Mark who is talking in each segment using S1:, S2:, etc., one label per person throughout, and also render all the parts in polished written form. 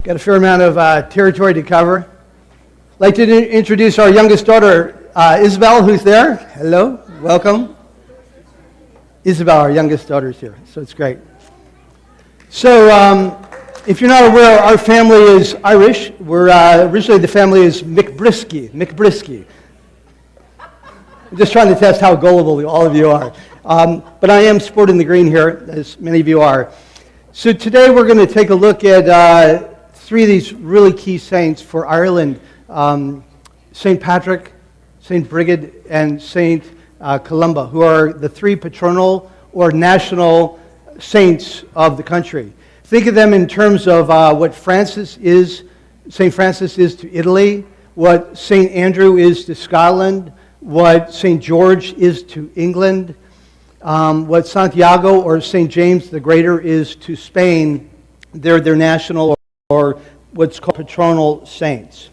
S1: Got a fair amount of territory to cover. I'd like to introduce our youngest daughter, Isabel, who's there. Hello, welcome. Isabel, our youngest daughter, is here, so it's great. So, if you're not aware, our family is Irish. We're originally the family is McBrisky. I'm just trying to test how gullible all of you are. But I am sporting the green here, as many of you are. So today we're going to take a look at three of these really key saints for Ireland. St. Patrick, St. Brigid, and St. Columba, who are the three patronal or national saints of the country. Think of them in terms of what St. Francis is to Italy, what St. Andrew is to Scotland, what St. George is to England, what Santiago or St. James the Greater is to Spain. They're their national or what's called patronal saints.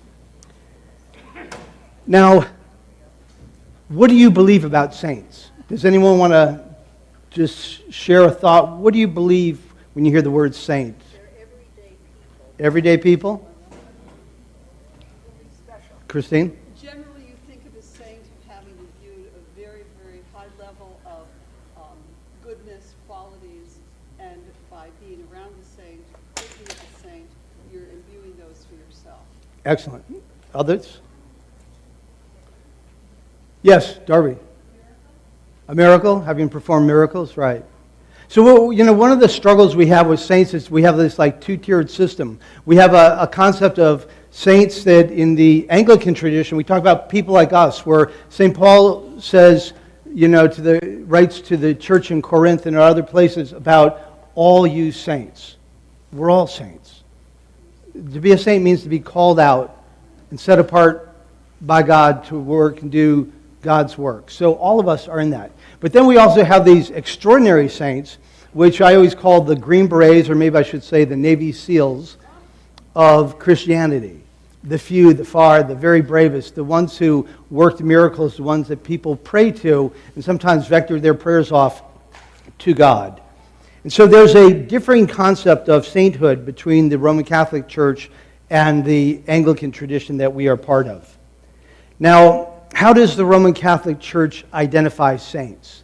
S1: Now, what do you believe about saints? Does anyone want to just share a thought? What do you believe when you hear the word saint?
S2: They're everyday people.
S1: Everyday people?
S2: Special.
S1: Christine?
S3: Generally, you think of a saint having viewed a very, very high level of goodness, qualities, and by being around the saint, thinking of the saint, you're imbuing those for yourself.
S1: Excellent. Others? Yes, Darby. A miracle? Having performed miracles? Right. So, one of the struggles we have with saints is we have this two-tiered system. We have a concept of saints that in the Anglican tradition, we talk about people like us, where St. Paul says, writes to the church in Corinth and other places about all you saints. We're all saints. To be a saint means to be called out and set apart by God to work and do God's work. So all of us are in that. But then we also have these extraordinary saints, which I always call the Green Berets, or maybe I should say the Navy SEALs of Christianity. The few, the far, the very bravest, the ones who worked miracles, the ones that people pray to, and sometimes vector their prayers off to God. And so there's a differing concept of sainthood between the Roman Catholic Church and the Anglican tradition that we are part of. Now, how does the Roman Catholic Church identify saints?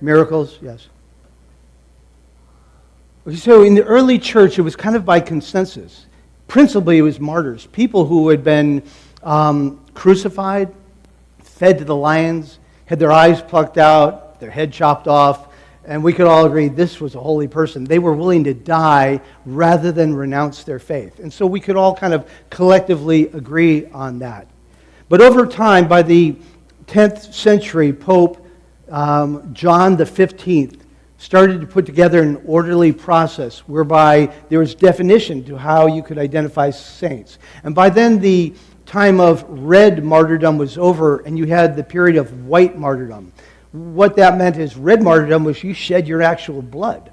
S1: Miracles, yes. So in the early church, it was kind of by consensus. Principally, it was martyrs, people who had been crucified, fed to the lions, had their eyes plucked out, their head chopped off, and we could all agree this was a holy person. They were willing to die rather than renounce their faith. And so we could all kind of collectively agree on that. But over time, by the 10th century, Pope John the 15th started to put together an orderly process whereby there was definition to how you could identify saints. And by then, the time of red martyrdom was over, and you had the period of white martyrdom. What that meant is red martyrdom was you shed your actual blood.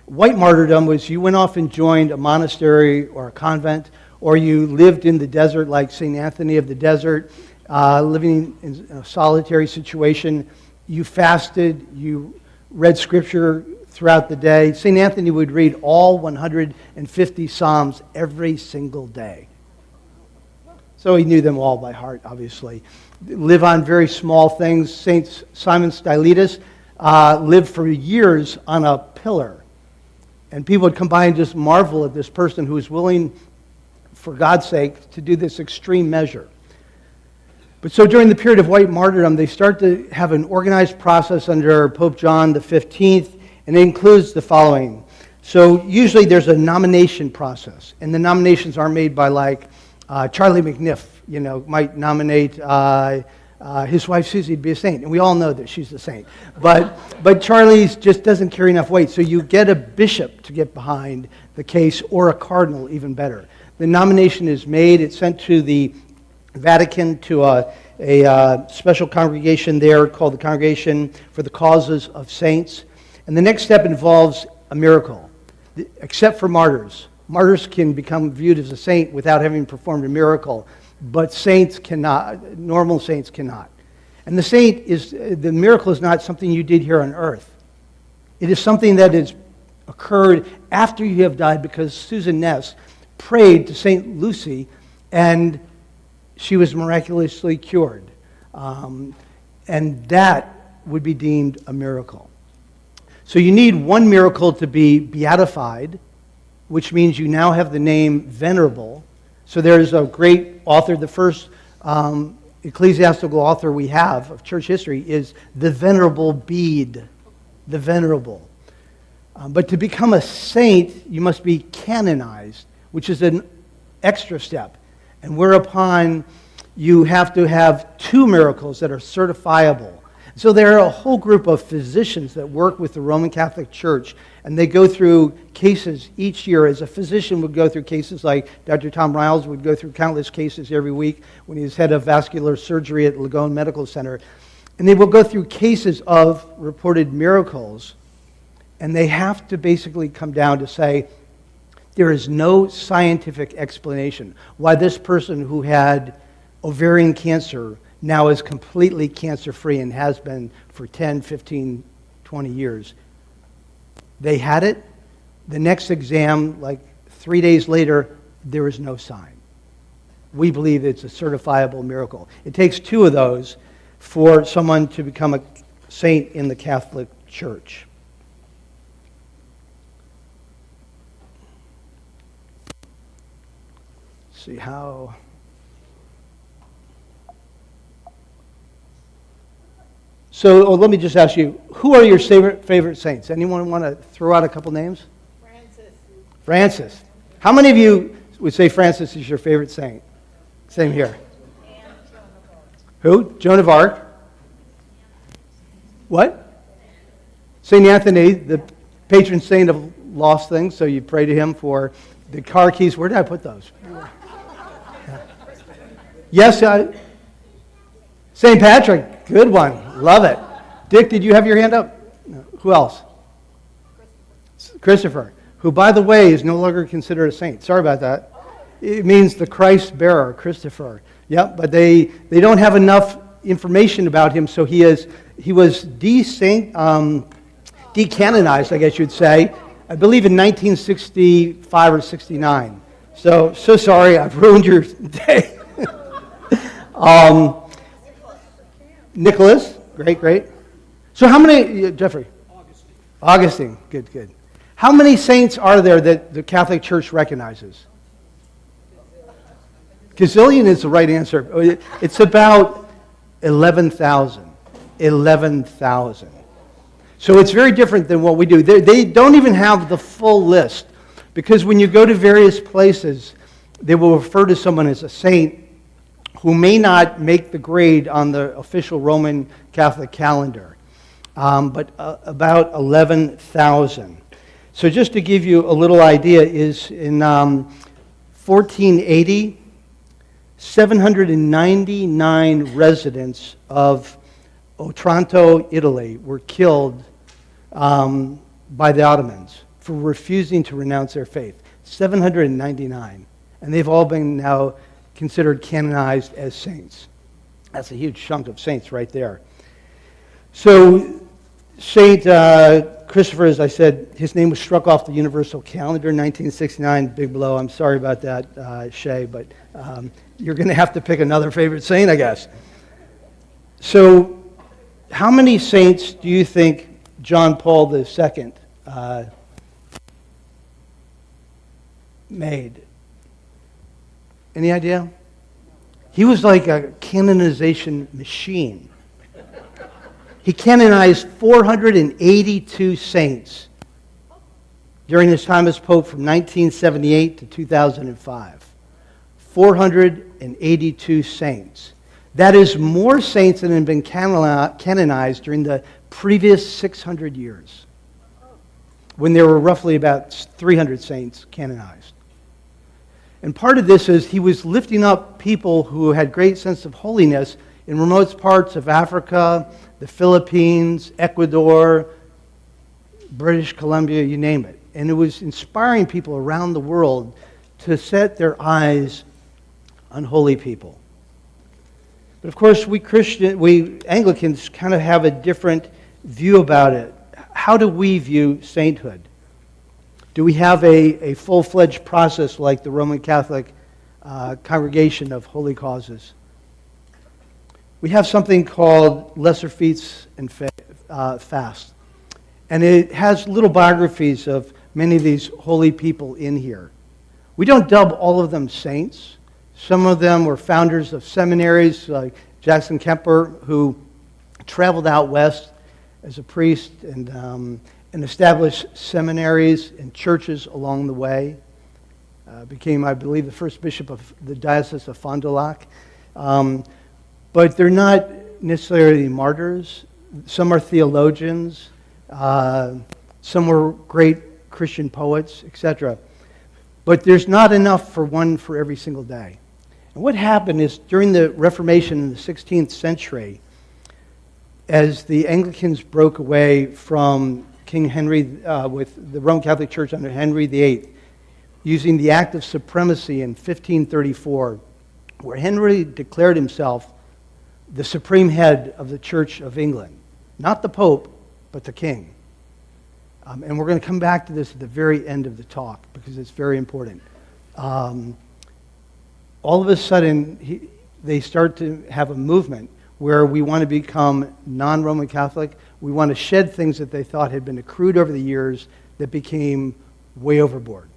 S1: White martyrdom was you went off and joined a monastery or a convent, or you lived in the desert like St. Anthony of the Desert, living in a solitary situation. You fasted, you read Scripture throughout the day. St. Anthony would read all 150 Psalms every single day. So he knew them all by heart, obviously. Live on very small things. St. Simon Stylites lived for years on a pillar. And people would come by and just marvel at this person who was willing, for God's sake, to do this extreme measure. But so during the period of white martyrdom, they start to have an organized process under Pope John the 15th, and it includes the following. So usually there's a nomination process, and the nominations aren't made by Charlie McNiff, might nominate his wife Susie to be a saint, and we all know that she's a saint. But Charlie's just doesn't carry enough weight, so you get a bishop to get behind the case, or a cardinal, even better. The nomination is made, it's sent to the Vatican to a special congregation there called the Congregation for the Causes of Saints. And the next step involves a miracle, except for martyrs. Martyrs can become viewed as a saint without having performed a miracle, but saints cannot, normal saints cannot. And the miracle is not something you did here on earth. It is something that is occurred after you have died because Susan Ness prayed to St. Lucy and she was miraculously cured. And that would be deemed a miracle. So you need one miracle to be beatified, which means you now have the name venerable. So there's a great author, the first ecclesiastical author we have of church history is the Venerable Bede, the Venerable. But to become a saint, you must be canonized, which is an extra step. And whereupon you have to have 2 miracles that are certifiable. So there are a whole group of physicians that work with the Roman Catholic Church, and they go through cases each year. As a physician would go through cases like Dr. Tom Riles would go through countless cases every week when he was head of vascular surgery at Langone Medical Center. And they will go through cases of reported miracles, and they have to basically come down to say, there is no scientific explanation why this person who had ovarian cancer now is completely cancer-free and has been for 10, 15, 20 years. They had it. The next exam, like 3 days later, there is no sign. We believe it's a certifiable miracle. It takes 2 of those for someone to become a saint in the Catholic Church. Let's see how... So let me just ask you, who are your favorite saints? Anyone want to throw out a couple names? Francis. How many of you would say Francis is your favorite saint? Same here. Who? Joan of Arc. What? St. Anthony, the patron saint of lost things, so you pray to him for the car keys. Where did I put those? Yes, St. Patrick. Good one. Love it. Dick, did you have your hand up? No. Who else? Christopher, who, by the way, is no longer considered a saint. Sorry about that. It means the Christ bearer, Christopher. Yep, but they don't have enough information about him, so he was decanonized, I guess you'd say, I believe in 1965 or 69. So sorry, I've ruined your day. Nicholas, great. So how many, Jeffrey? Augustine, good. How many saints are there that the Catholic Church recognizes? Gazillion is the right answer. It's about 11,000. 11,000. So it's very different than what we do. They don't even have the full list, because when you go to various places, they will refer to someone as a saint who may not make the grade on the official Roman Catholic calendar, but about 11,000. So just to give you a little idea, is in 1480, 799 residents of Otranto, Italy, were killed by the Ottomans for refusing to renounce their faith. 799. And they've all been now considered canonized as saints. That's a huge chunk of saints right there. So Saint Christopher, as I said, his name was struck off the universal calendar in 1969. Big blow. I'm sorry about that, Shay, but you're going to have to pick another favorite saint, I guess. So how many saints do you think John Paul II made? Any idea? He was like a canonization machine. He canonized 482 saints during his time as Pope from 1978 to 2005. 482 saints. That is more saints than had been canonized during the previous 600 years, when there were roughly about 300 saints canonized. And part of this is he was lifting up people who had great sense of holiness in remote parts of Africa, the Philippines, Ecuador, British Columbia, you name it. And it was inspiring people around the world to set their eyes on holy people. But of course, we Anglicans kind of have a different view about it. How do we view sainthood? Do we have a full-fledged process like the Roman Catholic Congregation of Holy Causes? We have something called Lesser Feasts and Fast. And it has little biographies of many of these holy people in here. We don't dub all of them saints. Some of them were founders of seminaries, like Jackson Kemper, who traveled out west as a priest and established seminaries and churches along the way. Became, I believe, the first bishop of the Diocese of Fond du Lac. But they're not necessarily martyrs. Some are theologians. Some were great Christian poets, etc. But there's not enough for one for every single day. And what happened is during the Reformation in the 16th century, as the Anglicans broke away from King Henry, with the Roman Catholic Church under Henry VIII, using the Act of Supremacy in 1534, where Henry declared himself the supreme head of the Church of England. Not the Pope, but the King. And we're going to come back to this at the very end of the talk because it's very important. All of a sudden, they start to have a movement where we want to become non-Roman Catholic. We want to shed things that they thought had been accrued over the years that became way overboard.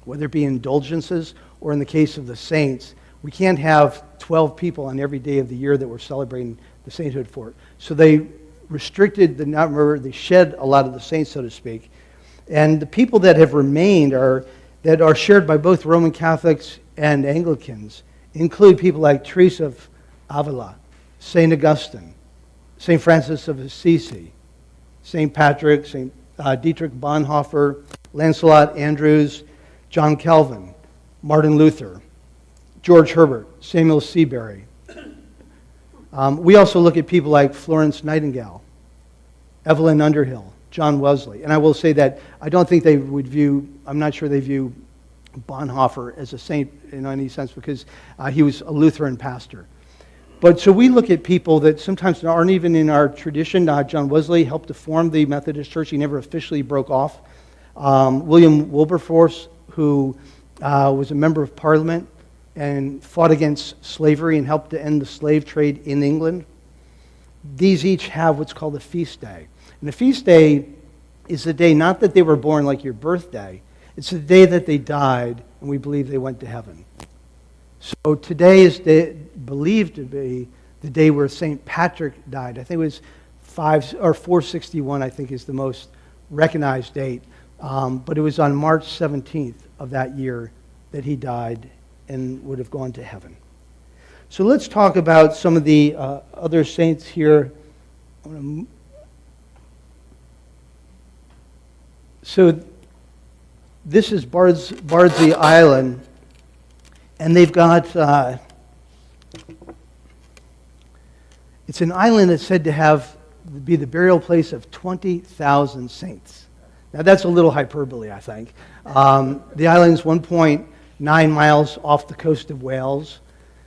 S1: Whether it be indulgences or in the case of the saints, we can't have 12 people on every day of the year that we're celebrating the sainthood for. So they restricted the number, they shed a lot of the saints, so to speak. And the people that have remained that are shared by both Roman Catholics and Anglicans include people like Teresa of Avila, St. Augustine, St. Francis of Assisi, St. Patrick, St. Dietrich Bonhoeffer, Lancelot Andrewes, John Calvin, Martin Luther, George Herbert, Samuel Seabury. We also look at people like Florence Nightingale, Evelyn Underhill, John Wesley. And I will say that I don't think they would view, I'm not sure they view Bonhoeffer as a saint in any sense because he was a Lutheran pastor. But so we look at people that sometimes aren't even in our tradition. John Wesley helped to form the Methodist Church. He never officially broke off. William Wilberforce, who was a member of Parliament and fought against slavery and helped to end the slave trade in England. These each have what's called a feast day. And a feast day is the day not that they were born like your birthday. It's the day that they died, and we believe they went to heaven. So today is believed to be the day where St. Patrick died. I think it was 461, I think is the most recognized date. But it was on March 17th of that year that he died and would have gone to heaven. So let's talk about some of the other saints here. So this is Bardsey Island, and they've got, it's an island that's said to be the burial place of 20,000 saints. Now that's a little hyperbole, I think. The island's 1.9 miles off the coast of Wales,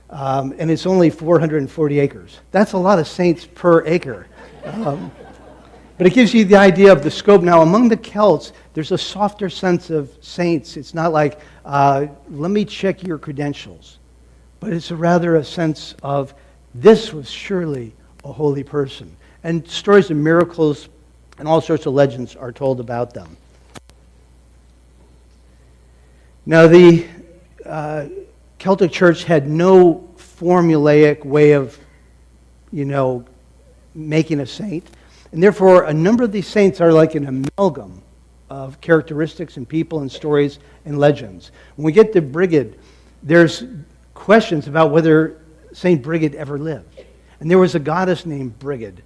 S1: and it's only 440 acres. That's a lot of saints per acre. But it gives you the idea of the scope. Now, among the Celts, there's a softer sense of saints. It's not like, let me check your credentials. But it's rather a sense of, this was surely a holy person. And stories of miracles and all sorts of legends are told about them. Now, the Celtic Church had no formulaic way of, making a saint. And therefore, a number of these saints are like an amalgam of characteristics and people and stories and legends. When we get to Brigid, there's questions about whether St. Brigid ever lived. And there was a goddess named Brigid.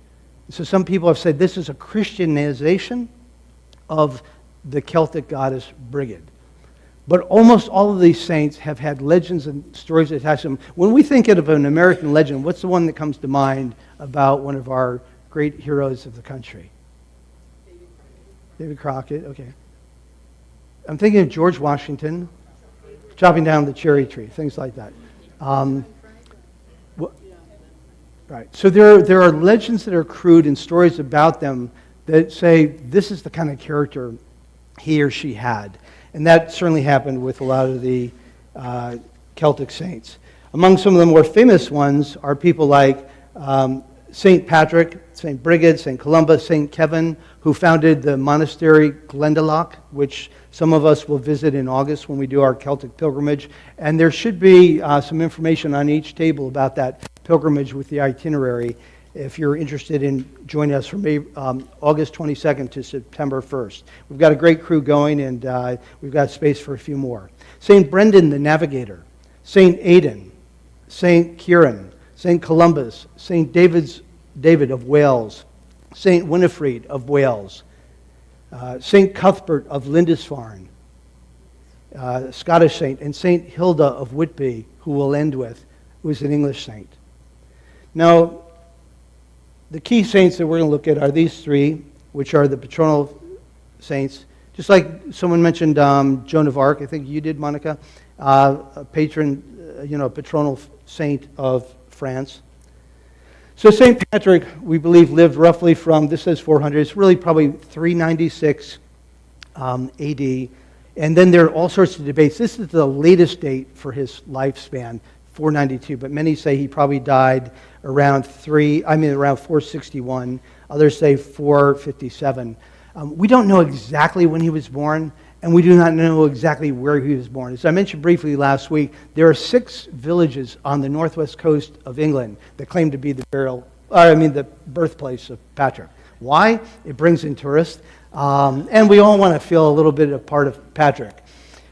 S1: So some people have said this is a Christianization of the Celtic goddess Brigid. But almost all of these saints have had legends and stories attached to them. When we think of an American legend, what's the one that comes to mind about one of our great heroes of the country? David Crockett, okay. I'm thinking of George Washington, chopping down the cherry tree, things like that. Right. So there are legends that are accrued and stories about them that say this is the kind of character he or she had. And that certainly happened with a lot of the Celtic saints. Among some of the more famous ones are people like St. Patrick, St. Brigid, St. Columba, St. Kevin, who founded the monastery Glendalough, which some of us will visit in August when we do our Celtic pilgrimage. And there should be some information on each table about that pilgrimage with the itinerary if you're interested in joining us from August 22nd to September 1st. We've got a great crew going, and we've got space for a few more. St. Brendan the Navigator, St. Aidan, St. Kieran, St. Columbus, St. David of Wales, St. Winifred of Wales, St. Cuthbert of Lindisfarne, Scottish saint, and St. Hilda of Whitby, who we'll end with, who is an English saint. Now, the key saints that we're going to look at are these three, which are the patronal saints. Just like someone mentioned Joan of Arc, I think you did, Monica, a patron, a patronal saint of France. So St. Patrick, we believe, lived roughly from, this says 400, it's really probably 396 AD. And then there are all sorts of debates. This is the latest date for his lifespan, 492, but many say he probably died around 461. Others say 457. We don't know exactly when he was born, and we do not know exactly where he was born. As I mentioned briefly last week, there are 6 villages on the northwest coast of England that claim to be the birthplace of Patrick. Why? It brings in tourists, and we all want to feel a little bit a part of Patrick.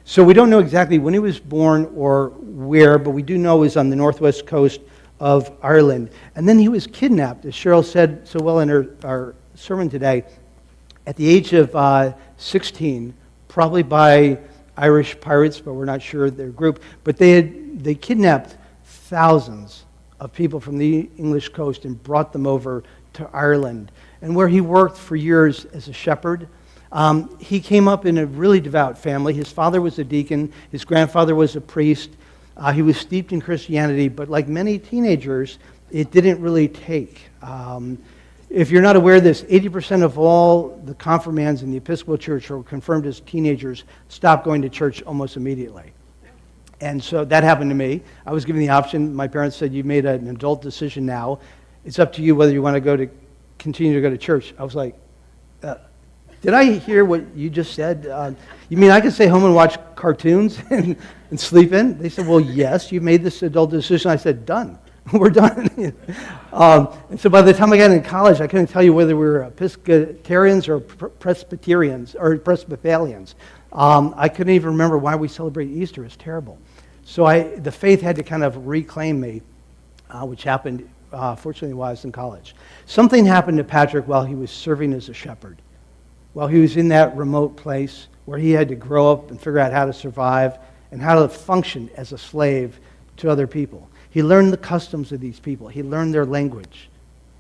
S1: So we don't know exactly when he was born or where, but we do know he was on the northwest coast of Ireland. And then he was kidnapped, as Cheryl said so well in our sermon today, at the age of 16, probably by Irish pirates, but we're not sure their group. But they kidnapped thousands of people from the English coast and brought them over to Ireland, and where he worked for years as a shepherd. He came up in a really devout family. His father was a deacon. His grandfather was a priest. He was steeped in Christianity, but like many teenagers, it didn't really take. If you're not aware of this, 80% of all the confirmands in the Episcopal Church who were confirmed as teenagers stopped going to church almost immediately. And so that happened to me. I was given the option. My parents said, "You made an adult decision now. It's up to you whether you want to continue to go to church." I was like, did I hear what you just said? You mean I could stay home and watch cartoons and sleep in? They said, "Well, yes, you made this adult decision." I said, "Done. We're done." And so by the time I got into college, I couldn't tell you whether we were Episcopalians or Presbyterians or Presbyterians. I couldn't even remember why we celebrate Easter. It's terrible. So the faith had to kind of reclaim me, which happened, fortunately, while I was in college. Something happened to Patrick while he was serving as a shepherd. While he was in that remote place where he had to grow up and figure out how to survive and how to function as a slave to other people. He learned the customs of these people. He learned their language.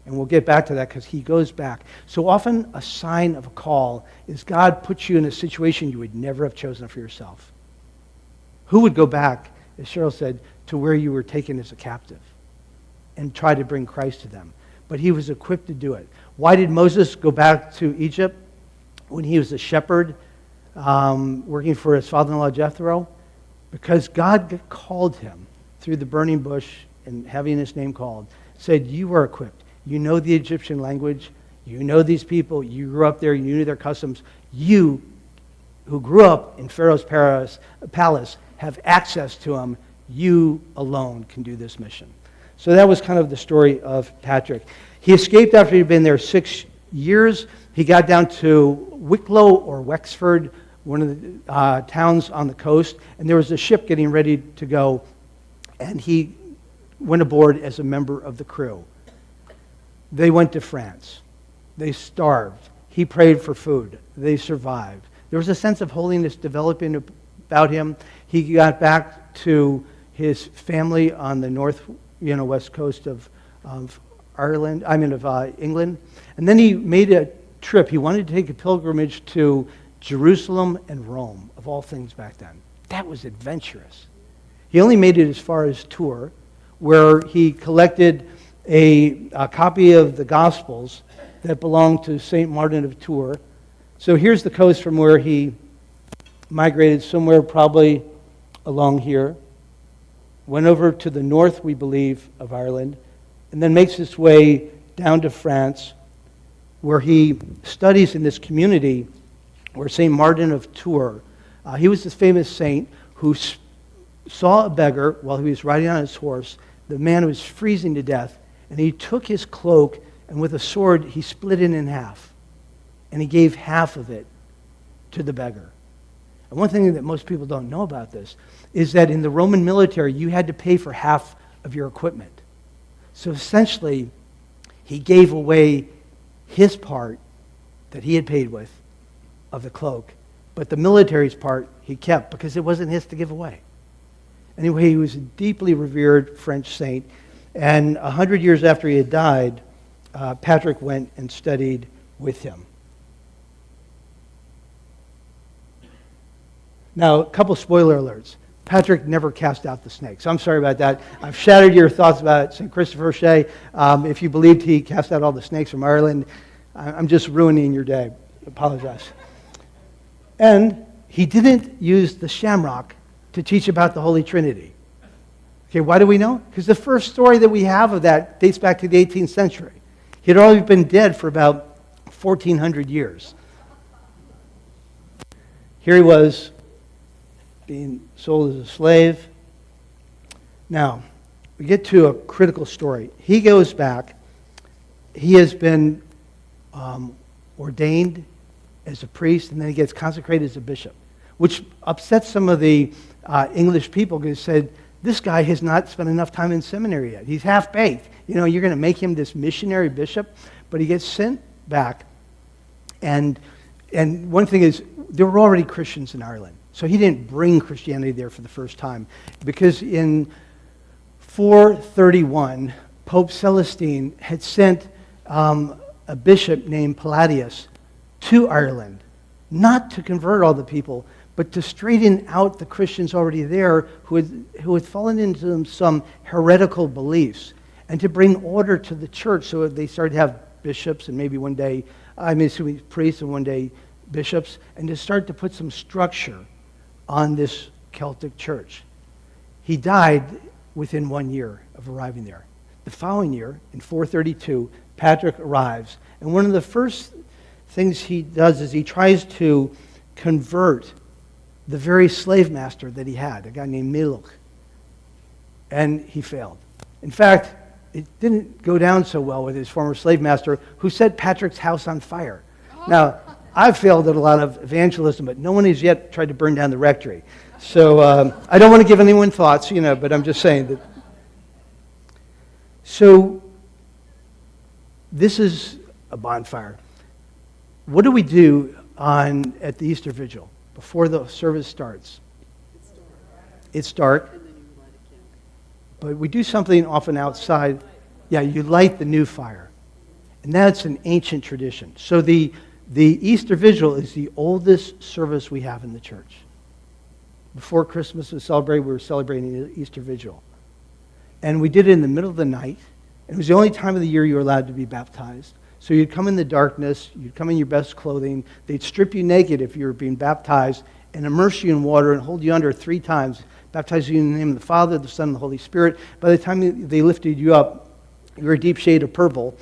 S1: And we'll get back to that because he goes back. So often a sign of a call is God puts you in a situation you would never have chosen for yourself. Who would go back, as Cheryl said, to where you were taken as a captive and try to bring Christ to them? But he was equipped to do it. Why did Moses go back to Egypt when he was a shepherd working for his father-in-law Jethro? Because God called him through the burning bush and having his name called, said, "You are equipped. You know the Egyptian language. You know these people. You grew up there. You knew their customs. You, who grew up in Pharaoh's palace, have access to them. You alone can do this mission." So that was kind of the story of Patrick. He escaped after he'd been there 6 years. He got down to Wicklow or Wexford, one of the towns on the coast, and there was a ship getting ready to go, and he went aboard as a member of the crew. They went to France. They starved. He prayed for food. They survived. There was a sense of holiness developing about him. He got back to his family on the west coast of England. And then he made a trip. He wanted to take a pilgrimage to Jerusalem and Rome, of all things back then. That was adventurous. He only made it as far as Tours, where he collected a copy of the Gospels that belonged to St. Martin of Tours. So here's the coast from where he migrated, somewhere probably along here. Went over to the north, we believe, of Ireland, and then makes his way down to France, where he studies in this community where St. Martin of Tours. He was this famous saint who saw a beggar while he was riding on his horse. The man was freezing to death, and he took his cloak, and with a sword, he split it in half, and he gave half of it to the beggar. And one thing that most people don't know about this is that in the Roman military, you had to pay for half of your equipment. So essentially, he gave away his part that he had paid with of the cloak, but the military's part he kept because it wasn't his to give away. Anyway, he was a deeply revered French saint, and 100 years after he had died, Patrick went and studied with him. Now, a couple spoiler alerts. Patrick never cast out the snakes. I'm sorry about that. I've shattered your thoughts about St. Christopher Shea. If you believed he cast out all the snakes from Ireland, I'm just ruining your day. Apologize. And he didn't use the shamrock to teach about the Holy Trinity. Okay, why do we know? Because the first story that we have of that dates back to the 18th century. He had already been dead for about 1,400 years. Here he was, being sold as a slave. Now, we get to a critical story. He goes back. He has been ordained as a priest, and then he gets consecrated as a bishop, which upsets some of the English people because they said, this guy has not spent enough time in seminary yet. He's half-baked. You know, you're going to make him this missionary bishop, but he gets sent back. And one thing is, there were already Christians in Ireland. So he didn't bring Christianity there for the first time. Because in 431, Pope Celestine had sent a bishop named Palladius to Ireland, not to convert all the people, but to straighten out the Christians already there who had fallen into some heretical beliefs, and to bring order to the church so they started to have bishops and maybe one day, priests and one day bishops, and to start to put some structure on this Celtic church. He died within 1 year of arriving there. The following year, in 432, Patrick arrives, and one of the first things he does is he tries to convert the very slave master that he had, a guy named Miluk, and he failed. In fact, it didn't go down so well with his former slave master, who set Patrick's house on fire. Now, I've failed at a lot of evangelism, but no one has yet tried to burn down the rectory. So I don't want to give anyone thoughts, but I'm just saying that. So this is a bonfire. What do we do at the Easter Vigil before the service starts? It's dark. But we do something often outside. Yeah, you light the new fire. And that's an ancient tradition. So the Easter Vigil is the oldest service we have in the church. Before Christmas was celebrated, we were celebrating the Easter Vigil. And we did it in the middle of the night. It was the only time of the year you were allowed to be baptized. So you'd come in the darkness, you'd come in your best clothing, they'd strip you naked if you were being baptized, and immerse you in water and hold you under 3 times, baptize you in the name of the Father, the Son, and the Holy Spirit. By the time they lifted you up, you were a deep shade of purple,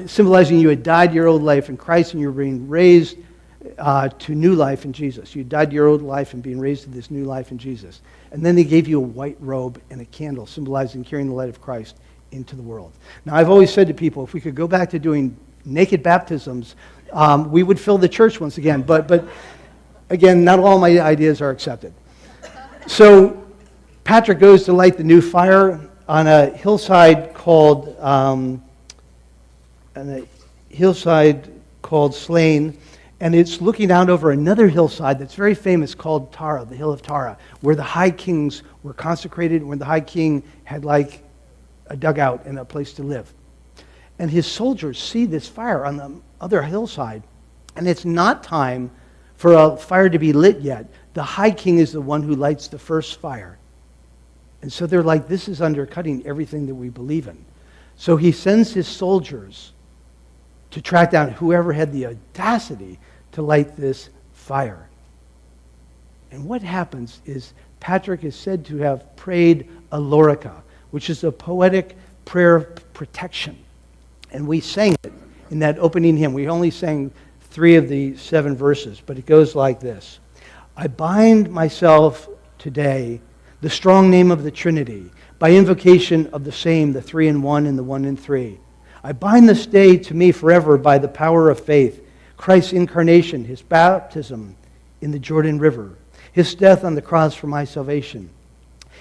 S1: symbolizing you had died to your old life in Christ and you were being raised to new life in Jesus. You died to your old life and being raised to this new life in Jesus. And then they gave you a white robe and a candle, symbolizing carrying the light of Christ into the world. Now, I've always said to people, if we could go back to doing naked baptisms, we would fill the church once again. But again, not all my ideas are accepted. So Patrick goes to light the new fire on a hillside called Slane, and it's looking out over another hillside that's very famous called Tara, the Hill of Tara, where the high kings were consecrated, where the high king had like a dugout and a place to live. And his soldiers see this fire on the other hillside, and it's not time for a fire to be lit yet. The high king is the one who lights the first fire. And so they're like, this is undercutting everything that we believe in. So he sends his soldiers to track down whoever had the audacity to light this fire. And what happens is Patrick is said to have prayed a lorica, which is a poetic prayer of protection. And we sang it in that opening hymn. We only sang 3 of the 7 verses, but it goes like this. I bind myself today, the strong name of the Trinity, by invocation of the same, the 3 in 1 and the 1 in 3. I bind this day to me forever by the power of faith, Christ's incarnation, his baptism in the Jordan River, his death on the cross for my salvation,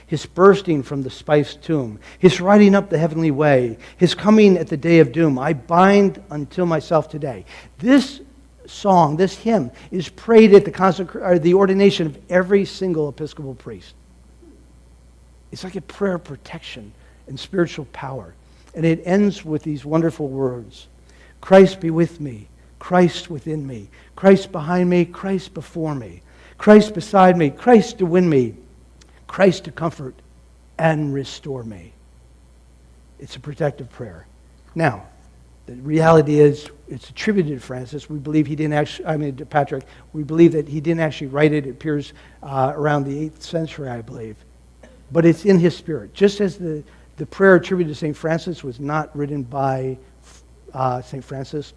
S1: his bursting from the spiced tomb, his riding up the heavenly way, his coming at the day of doom. I bind until myself today. This song, this hymn, is prayed at the ordination of every single Episcopal priest. It's like a prayer of protection and spiritual power. And it ends with these wonderful words. Christ be with me, Christ within me, Christ behind me, Christ before me, Christ beside me, Christ to win me, Christ to comfort and restore me. It's a protective prayer. Now, the reality is it's attributed to Francis. We believe he didn't actually, to Patrick, we believe that he didn't actually write it. It appears around the 8th century, I believe. But it's in his spirit. Just as the prayer attributed to St. Francis was not written by St. Francis,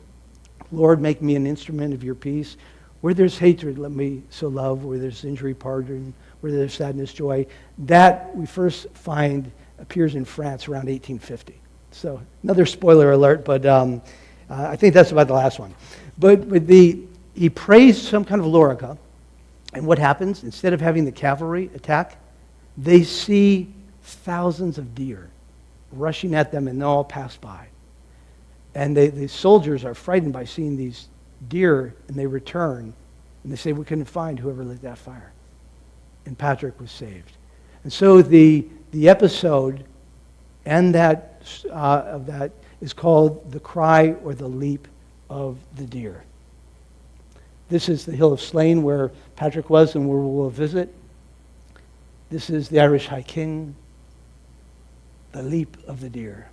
S1: Lord, make me an instrument of your peace. Where there's hatred, let me so love. Where there's injury, pardon. Where there's sadness, joy. That we first find appears in France around 1850. So another spoiler alert, but I think that's about the last one. But he prays some kind of lorica, and what happens? Instead of having the cavalry attack, they see thousands of deer rushing at them, and they all pass by. And the soldiers are frightened by seeing these deer, and they return, and they say, we couldn't find whoever lit that fire. And Patrick was saved. And so the episode and of that is called the cry or the leap of the deer. This is the Hill of Slane where Patrick was and where we'll visit. This is the Irish High King, the leap of the deer.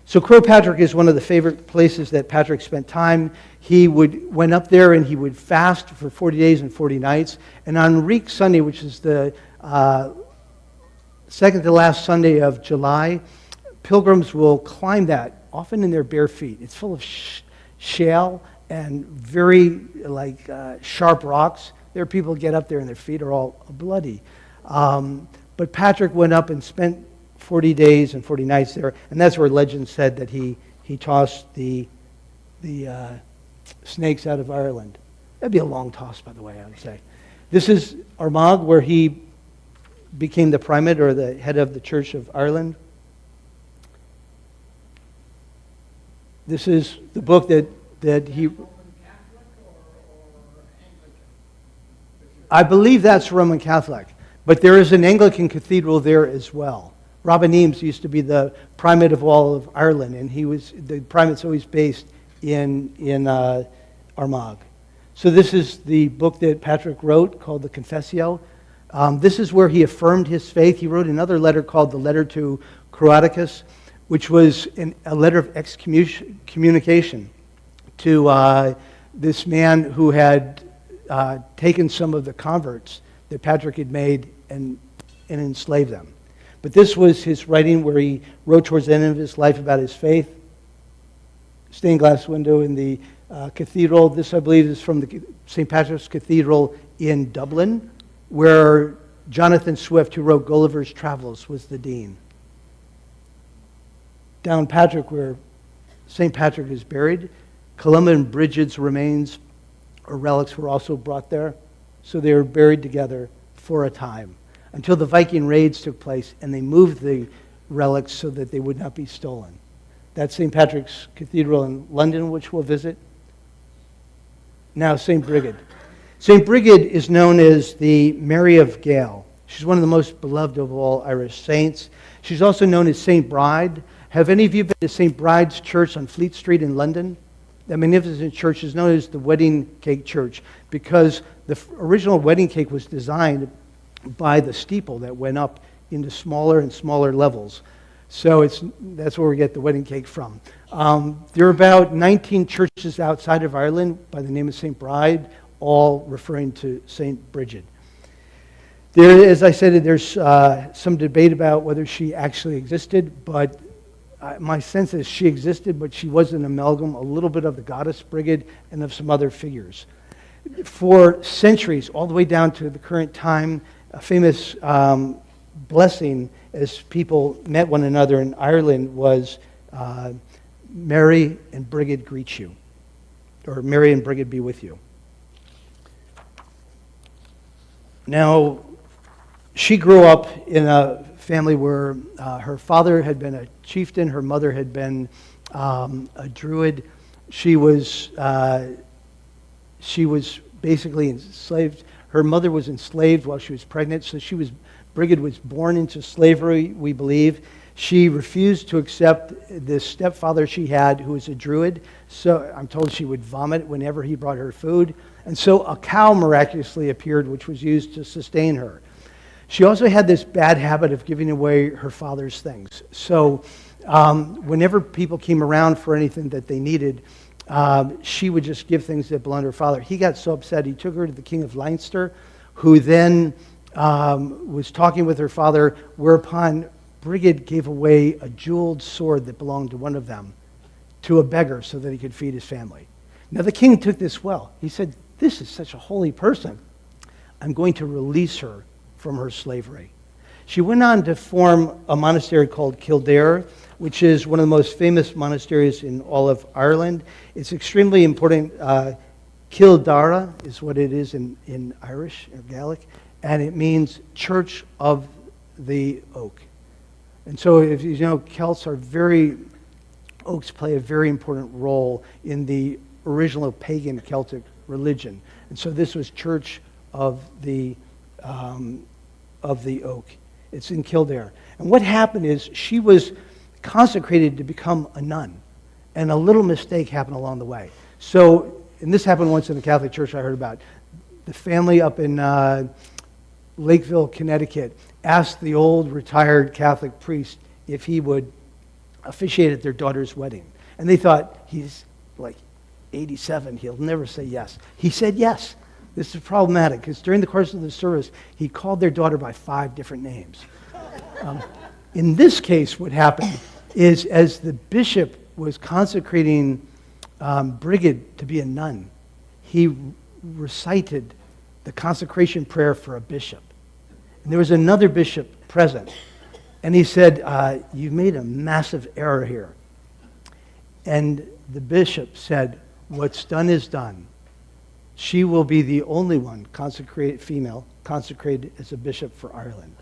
S1: So Croagh Patrick is one of the favorite places that Patrick spent time. He went up there and he would fast for 40 days and 40 nights. And on Reek Sunday, which is the second to last Sunday of July, pilgrims will climb that, often in their bare feet. It's full of shale and very sharp rocks. There are people who get up there and their feet are all bloody. But Patrick went up and spent 40 days and 40 nights there, and that's where legend said that he tossed the snakes out of Ireland. That'd be a long toss, by the way, I would say. This is Armagh, where he became the primate or the head of the Church of Ireland. This is the book that he... I believe that's Roman Catholic, but there is an Anglican cathedral there as well. Robin Eames used to be the primate of all of Ireland, and the primate's always based in Armagh. So this is the book that Patrick wrote called the Confessio. This is where he affirmed his faith. He wrote another letter called the Letter to Croaticus, which was a letter of excommunication to this man who had taken some of the converts that Patrick had made and enslaved them. But this was his writing where he wrote towards the end of his life about his faith. Stained glass window in the cathedral. This, I believe, is from the St. Patrick's Cathedral in Dublin, where Jonathan Swift, who wrote Gulliver's Travels, was the dean. Down Patrick, where St. Patrick is buried, Columba and Brigid's remains or relics were also brought there. So they were buried together for a time until the Viking raids took place and they moved the relics so that they would not be stolen. That's St. Patrick's Cathedral in London, which we'll visit. Now, St. Brigid. St. Brigid is known as the Mary of Gale. She's one of the most beloved of all Irish saints. She's also known as St. Bride. Have any of you been to St. Bride's Church on Fleet Street in London? That magnificent church is known as the Wedding Cake Church because the original wedding cake was designed by the steeple that went up into smaller and smaller levels. So that's where we get the wedding cake from. There are about 19 churches outside of Ireland by the name of St. Bride, all referring to St. Bridget. There, as I said, there's some debate about whether she actually existed, but my sense is she existed, but she was an amalgam, a little bit of the goddess Brigid and of some other figures. For centuries, all the way down to the current time, a famous blessing as people met one another in Ireland was Mary and Brigid greet you, or Mary and Brigid be with you. Now, she grew up in a family where her father had been a chieftain, her mother had been a druid. She was basically enslaved. Her mother was enslaved while she was pregnant, so Brigid was born into slavery, we believe. She refused to accept this stepfather she had, who was a druid. So I'm told she would vomit whenever he brought her food. And so a cow miraculously appeared, which was used to sustain her. She also had this bad habit of giving away her father's things. So whenever people came around for anything that they needed, she would just give things that belonged to her father. He got so upset, he took her to the king of Leinster, who then was talking with her father, whereupon Brigid gave away a jeweled sword that belonged to one of them to a beggar so that he could feed his family. Now the king took this well. He said, "This is such a holy person. I'm going to release her from her slavery." She went on to form a monastery called Kildare, which is one of the most famous monasteries in all of Ireland. It's extremely important. Kildare is what it is in Irish or Gaelic, and it means Church of the Oak. And so, if you know, oaks play a very important role in the original pagan Celtic religion. And so this was Church of the Oak. It's in Kildare. And what happened is she was consecrated to become a nun. And a little mistake happened along the way. So, and this happened once in the Catholic Church I heard about. The family up in Lakeville, Connecticut, asked the old retired Catholic priest if he would officiate at their daughter's wedding. And they thought, he's like 87, he'll never say yes. He said yes. This is problematic because during the course of the service, he called their daughter by 5 different names. In this case, what happened is as the bishop was consecrating Brigid to be a nun, he recited the consecration prayer for a bishop. And there was another bishop present. And he said, "You've made a massive error here." And the bishop said, "What's done is done. She will be the only one female consecrated as a bishop for Ireland."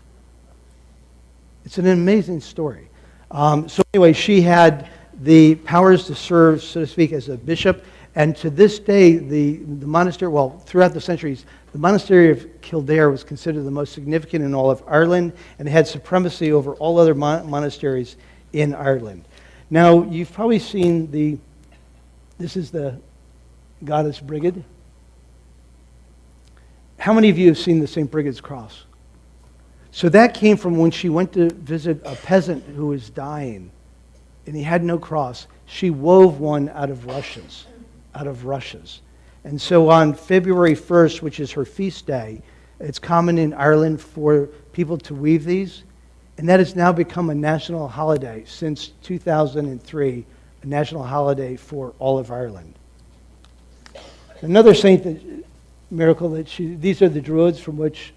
S1: It's an amazing story. So anyway, she had the powers to serve, so to speak, as a bishop. And to this day, the monastery, well, throughout the centuries, the monastery of Kildare was considered the most significant in all of Ireland and had supremacy over all other monasteries in Ireland. Now, you've probably seen this is the goddess Brigid. How many of you have seen the St. Brigid's cross? So that came from when she went to visit a peasant who was dying, and he had no cross. She wove one out of rushes. And so on February 1st, which is her feast day, it's common in Ireland for people to weave these, and that has now become a national holiday since 2003, a national holiday for all of Ireland. Another miracle that these are the Druids from which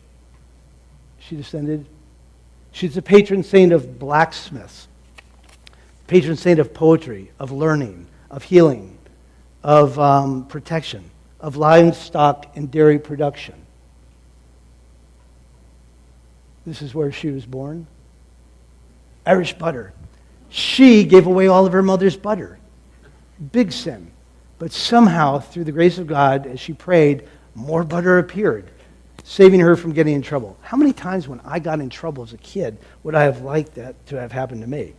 S1: she descended. She's the patron saint of blacksmiths, patron saint of poetry, of learning, of healing, of protection, of livestock and dairy production. This is where she was born. Irish butter. She gave away all of her mother's butter. Big sin. But somehow, through the grace of God, as she prayed, more butter appeared, saving her from getting in trouble. How many times when I got in trouble as a kid would I have liked that to have happened to me?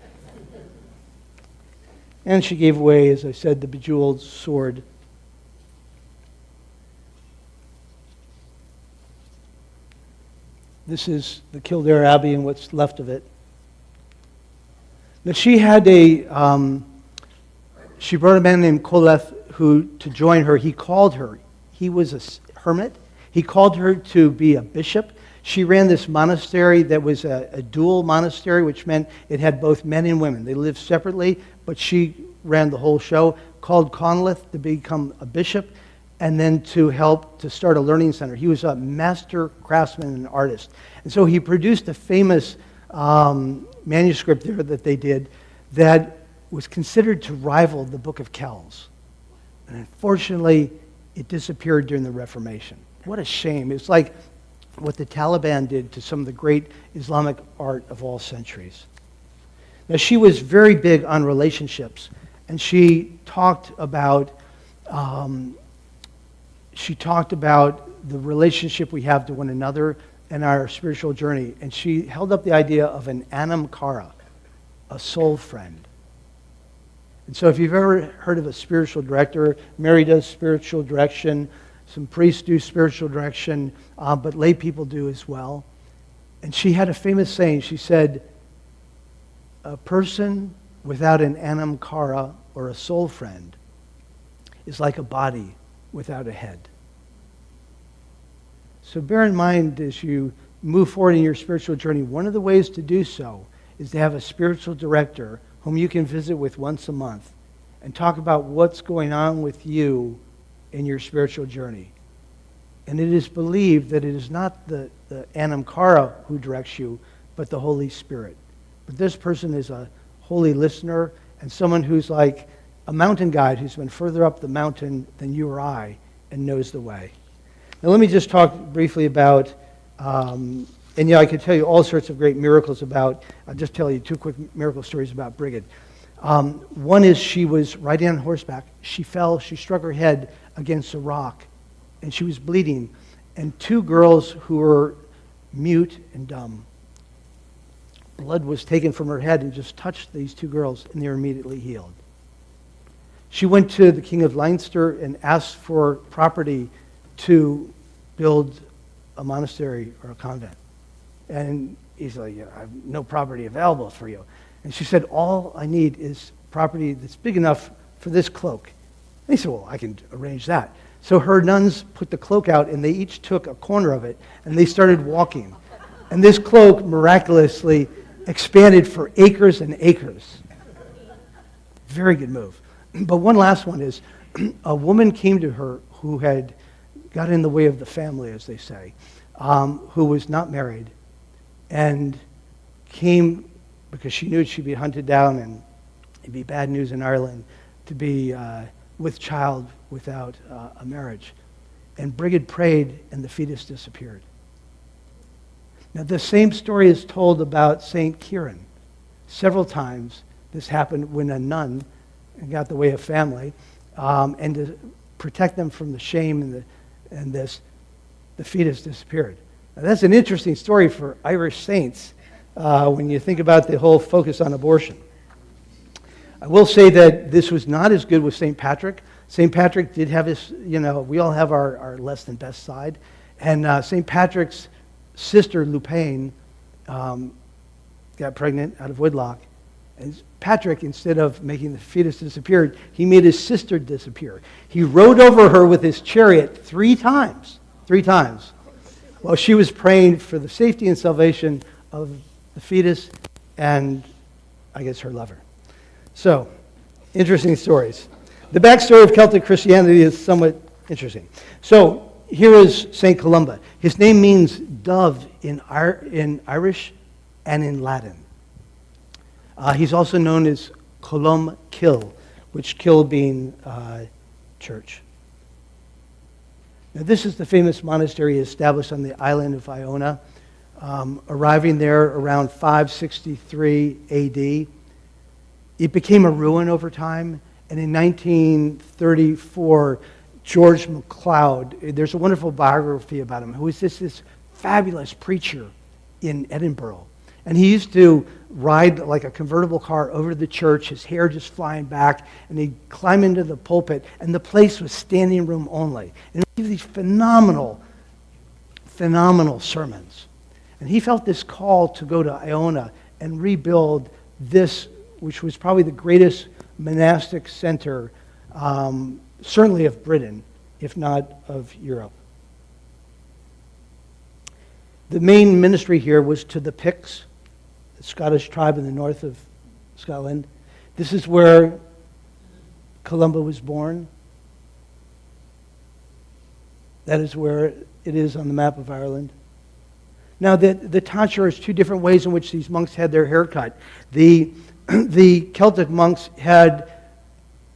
S1: And she gave away, as I said, the bejeweled sword. This is the Kildare Abbey and what's left of it. Now she had she brought a man named Koleth to join her. He called her. He was a hermit. He called her to be a bishop. She ran this monastery that was a dual monastery, which meant it had both men and women. They lived separately, but she ran the whole show, called Conleth to become a bishop, and then to help to start a learning center. He was a master craftsman and artist. And so he produced a famous manuscript there that they did that was considered to rival the Book of Kells. And unfortunately, it disappeared during the Reformation. What a shame. It's like what the Taliban did to some of the great Islamic art of all centuries. Now, she was very big on relationships, and she talked about the relationship we have to one another and our spiritual journey. And she held up the idea of an anam cara, a soul friend. And so if you've ever heard of a spiritual director, Mary does spiritual direction, some priests do spiritual direction, but lay people do as well. And she had a famous saying. She said, a person without an anam cara, or a soul friend, is like a body without a head. So bear in mind as you move forward in your spiritual journey, one of the ways to do so is to have a spiritual director whom you can visit with once a month and talk about what's going on with you in your spiritual journey. And it is believed that it is not the anam cara who directs you, but the Holy Spirit. But this person is a holy listener and someone who's like a mountain guide who's been further up the mountain than you or I and knows the way. Now let me just talk briefly about, I could tell you all sorts of great miracles about, I'll just tell you two quick miracle stories about Brigid. One is she was riding on horseback. She fell, she struck her head against a rock, and she was bleeding. And two girls who were mute and dumb, blood was taken from her head and just touched these two girls, and they were immediately healed. She went to the King of Leinster and asked for property to build a monastery or a convent. And he's like, I have no property available for you. And she said, all I need is property that's big enough for this cloak. And he said, well, I can arrange that. So her nuns put the cloak out, and they each took a corner of it, and they started walking. And this cloak miraculously expanded for acres and acres. Very good move. But one last one is, a woman came to her who had got in the way of the family, as they say, who was not married, and came because she knew she'd be hunted down and it'd be bad news in Ireland to be with child without a marriage. And Brigid prayed, and the fetus disappeared. Now, the same story is told about St. Kieran. Several times this happened when a nun got the way of family, and to protect them from the shame the fetus disappeared. Now, that's an interesting story for Irish saints when you think about the whole focus on abortion. I will say that this was not as good with St. Patrick. St. Patrick did have his, we all have our less than best side. And St. Patrick's sister, Lupain, got pregnant out of wedlock. And Patrick, instead of making the fetus disappear, he made his sister disappear. He rode over her with his chariot 3 times. 3 times. While she was praying for the safety and salvation of the fetus and, I guess, her lover. So, interesting stories. The backstory of Celtic Christianity is somewhat interesting. So, here is St. Columba. His name means dove in Irish and in Latin. He's also known as Colum Kill, which Kill being church. Now, this is the famous monastery established on the island of Iona, arriving there around 563 AD. It became a ruin over time, and in 1934, George MacLeod, there's a wonderful biography about him, who was this fabulous preacher in Edinburgh. And he used to ride like a convertible car over to the church, his hair just flying back, and he'd climb into the pulpit, and the place was standing room only. And he'd give these phenomenal sermons. And he felt this call to go to Iona and rebuild this which was probably the greatest monastic center, certainly of Britain, if not of Europe. The main ministry here was to the Picts, the Scottish tribe in the north of Scotland. This is where Columba was born. That is where it is on the map of Ireland. Now, the tonsure is two different ways in which these monks had their hair cut. The Celtic monks had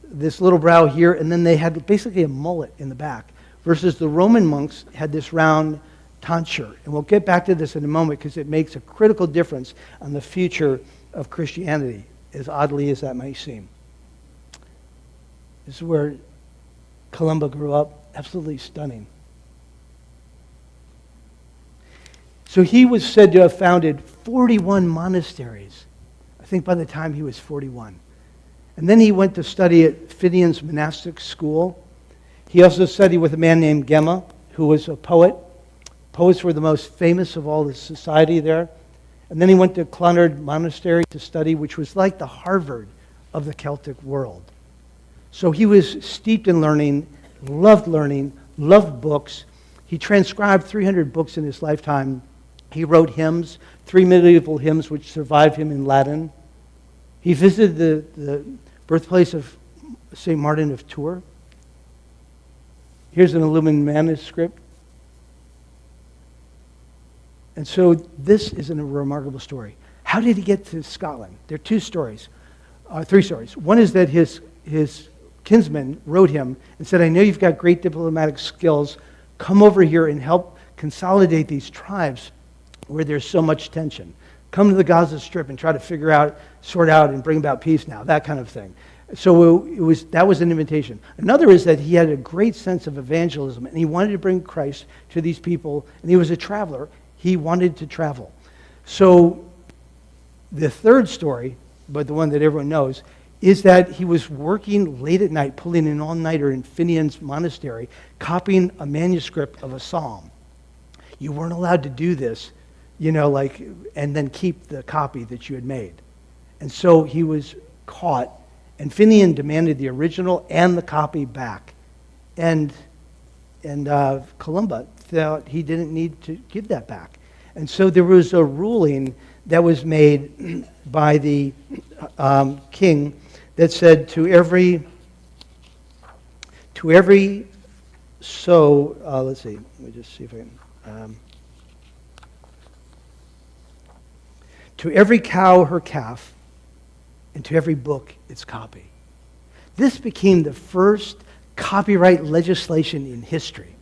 S1: this little brow here, and then they had basically a mullet in the back, versus the Roman monks had this round tonsure. And we'll get back to this in a moment because it makes a critical difference on the future of Christianity, as oddly as that may seem. This is where Columba grew up. Absolutely stunning. So he was said to have founded 41 monasteries, I think by the time he was 41. And then he went to study at Finian's monastic school. He also studied with a man named Gemma, who was a poet. Poets were the most famous of all the society there. And then he went to Clonard Monastery to study, which was like the Harvard of the Celtic world. So he was steeped in learning, loved books. He transcribed 300 books in his lifetime. He wrote hymns, 3 medieval hymns which survived him in Latin. He visited the birthplace of St. Martin of Tours. Here's an illuminated manuscript. And so this is a remarkable story. How did he get to Scotland? There are three stories. One is that his kinsman wrote him and said, I know you've got great diplomatic skills. Come over here and help consolidate these tribes where there's so much tension. Come to the Gaza Strip and try to sort out and bring about peace now, that kind of thing. So that was an invitation. Another is that he had a great sense of evangelism, and he wanted to bring Christ to these people, and he was a traveler. He wanted to travel. So the third story, but the one that everyone knows, is that he was working late at night, pulling an all-nighter in Finian's monastery, copying a manuscript of a psalm. You weren't allowed to do this, and then keep the copy that you had made. And so he was caught, and Finian demanded the original and the copy back. And Columba thought he didn't need to give that back. And so there was a ruling that was made by the king that said to every let's see, let me just see if I can. To every cow her calf, and to every book its copy. This became the first copyright legislation in history.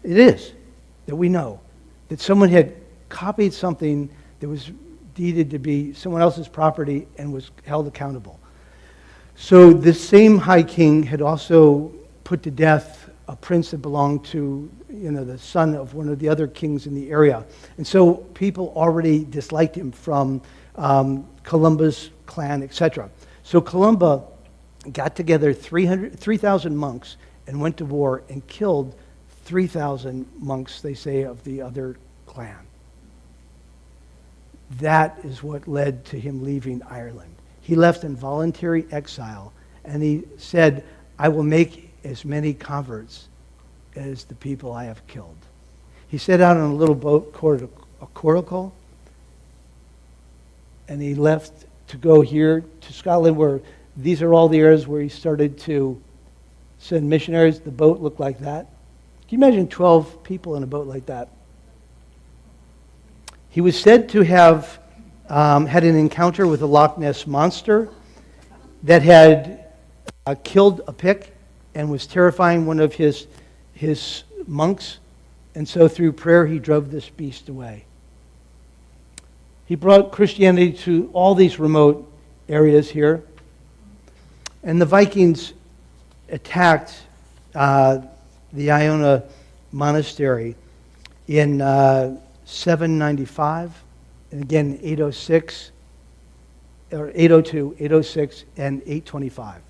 S1: It is, that we know, that someone had copied something that was deeded to be someone else's property and was held accountable. So this same high king had also put to death a prince that belonged to, the son of one of the other kings in the area. And so people already disliked him from Columba's clan, etc. So Columba got together 3,000 monks and went to war and killed 3,000 monks, they say, of the other clan. That is what led to him leaving Ireland. He left in voluntary exile, and he said, I will make as many converts as the people I have killed. He set out on a little boat called a coracle, and he left to go here to Scotland, where these are all the areas where he started to send missionaries. The boat looked like that. Can you imagine 12 people in a boat like that? He was said to have had an encounter with a Loch Ness monster that had killed a Pict and was terrifying one of his monks. And so through prayer, he drove this beast away. He brought Christianity to all these remote areas here. And the Vikings attacked the Iona monastery in 795, and again 806, or 802, 806, and 825.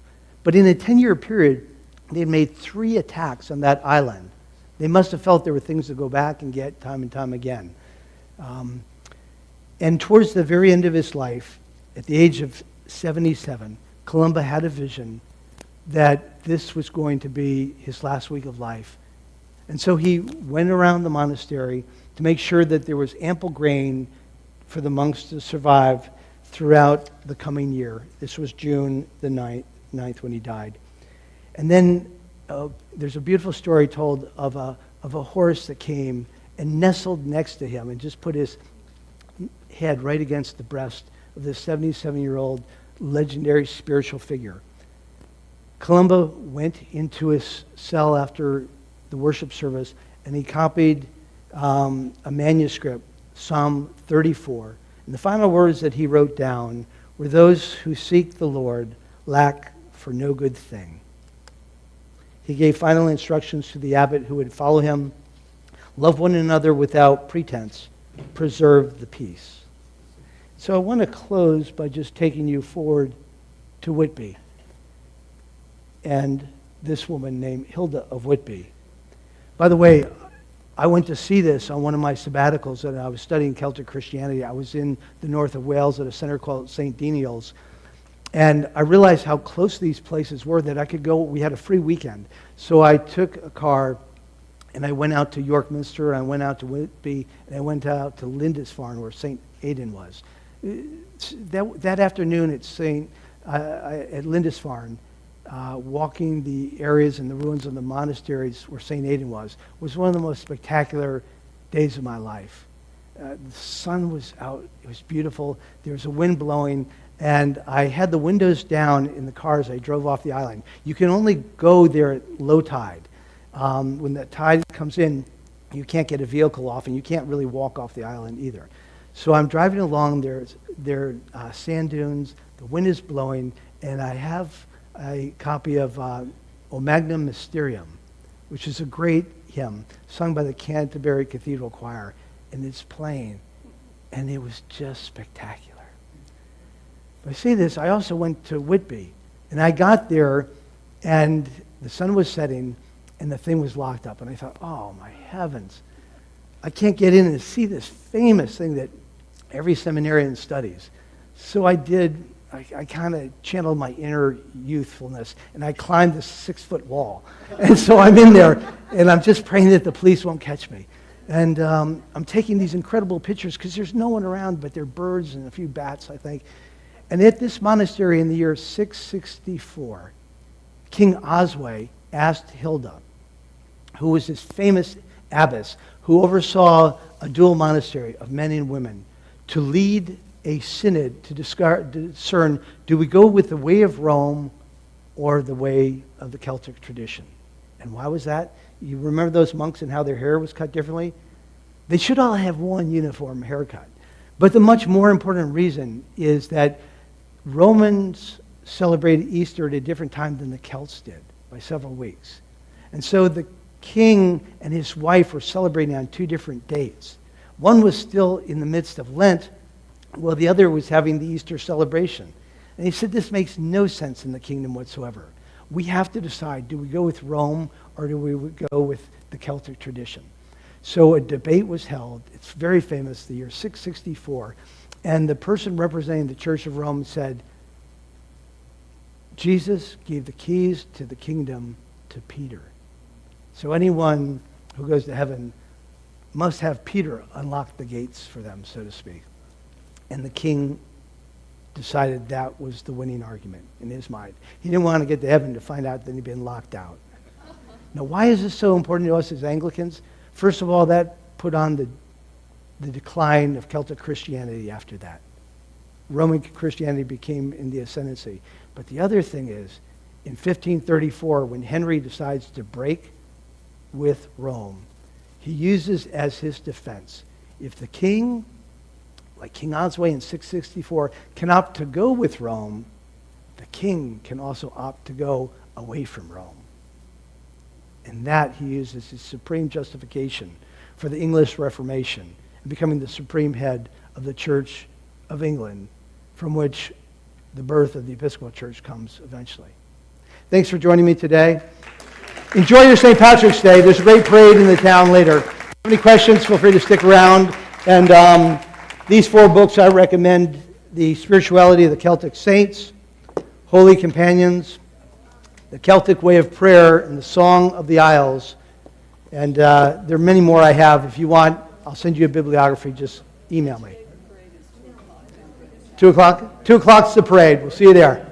S1: But in a 10-year period, they had made 3 attacks on that island. They must have felt there were things to go back and get time and time again. And towards the very end of his life, at the age of 77, Columba had a vision that this was going to be his last week of life. And so he went around the monastery to make sure that there was ample grain for the monks to survive throughout the coming year. This was June the 9th when he died. And then there's a beautiful story told of a horse that came and nestled next to him and just put his head right against the breast of this 77-year-old legendary spiritual figure. Columba went into his cell after the worship service and he copied a manuscript, Psalm 34. And the final words that he wrote down were, "Those who seek the Lord lack for no good thing." He gave final instructions to the abbot who would follow him: love one another without pretense, preserve the peace. So I want to close by just taking you forward to Whitby and this woman named Hilda of Whitby. By the way, I went to see this on one of my sabbaticals, and I was studying Celtic Christianity. I was in the north of Wales at a center called St. Deniel's, and I realized how close these places were that I could go. We had a free weekend. So I took a car, and I went out to York Minster, and I went out to Whitby, and I went out to Lindisfarne, where St. Aidan was. That afternoon at Lindisfarne, walking the areas and the ruins of the monasteries where St. Aidan was one of the most spectacular days of my life. The sun was out. It was beautiful. There was a wind blowing, and I had the windows down in the car as I drove off the island. You can only go there at low tide. When the tide comes in, you can't get a vehicle off, and you can't really walk off the island either. So I'm driving along. There are sand dunes. The wind is blowing, and I have a copy of O Magnum Mysterium, which is a great hymn sung by the Canterbury Cathedral Choir, and it's playing, and it was just spectacular. But I say this, I also went to Whitby, and I got there, and the sun was setting, and the thing was locked up, and I thought, oh my heavens, I can't get in and see this famous thing that every seminarian studies. So I kind of channeled my inner youthfulness, and I climbed this 6-foot wall. And so I'm in there, and I'm just praying that the police won't catch me. And I'm taking these incredible pictures because there's no one around, but there are birds and a few bats, I think. And at this monastery in the year 664, King Oswy asked Hilda, who was this famous abbess who oversaw a dual monastery of men and women, to lead a synod to discern, do we go with the way of Rome or the way of the Celtic tradition? And why was that? You remember those monks and how their hair was cut differently? They should all have one uniform haircut. But the much more important reason is that Romans celebrated Easter at a different time than the Celts did, by several weeks. And so the king and his wife were celebrating on 2 different dates. One was still in the midst of Lent, while the other was having the Easter celebration. And he said, this makes no sense in the kingdom whatsoever. We have to decide, do we go with Rome or do we go with the Celtic tradition? So a debate was held. It's very famous, the year 664. And the person representing the Church of Rome said, Jesus gave the keys to the kingdom to Peter. So anyone who goes to heaven must have Peter unlock the gates for them, so to speak. And the king decided that was the winning argument in his mind. He didn't want to get to heaven to find out that he'd been locked out. Now, why is this so important to us as Anglicans? First of all, that put on the decline of Celtic Christianity after that. Roman Christianity became in the ascendancy. But the other thing is, in 1534, when Henry decides to break with Rome, he uses as his defense, if the king, like King Oswy in 664, can opt to go with Rome, the king can also opt to go away from Rome. And that he uses his supreme justification for the English Reformation and becoming the supreme head of the Church of England, from which the birth of the Episcopal Church comes eventually. Thanks for joining me today. Enjoy your St. Patrick's Day. There's a great parade in the town later. If you have any questions, feel free to stick around. And these 4 books I recommend the spirituality of the Celtic saints, holy companions, the Celtic way of prayer, and the Song of the Isles. And there are many more I have. If you want, I'll send you a bibliography. Just email me. 2 o'clock? 2 o'clock's the parade. We'll see you there.